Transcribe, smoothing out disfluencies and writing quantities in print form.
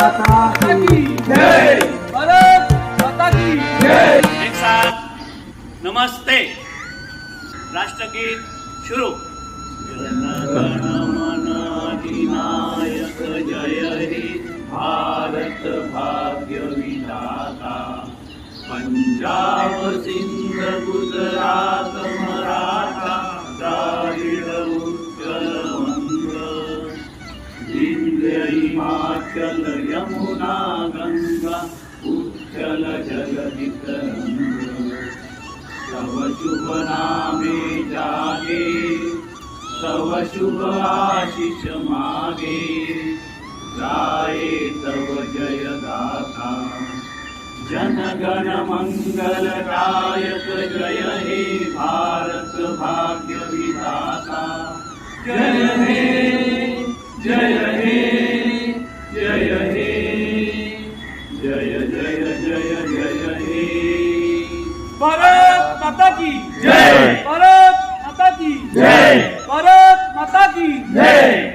माता की जय, भारत माता की जय। एक साथ नमस्ते, राष्ट्रगीत शुरू। जनगण मन अधिनायक जय हे भारत भाग्य विधाता। पंजाब सिंध गुजरात मराठा द्राविड उत्कल वंग, विंध्य हिमाचल यमुना गंगा उच्चल जगति तरंग। तव शुभ नामे जागे, तव शुभ आशीष मागे, गाये तव जय गाथा। जनगण मंगलदायक जय हे भारत भाग्य विधाता। जय हे जय हे जय हे जय जय जय जय हे। भारत माता की जय, भारत माता की जय, भारत माता की जय।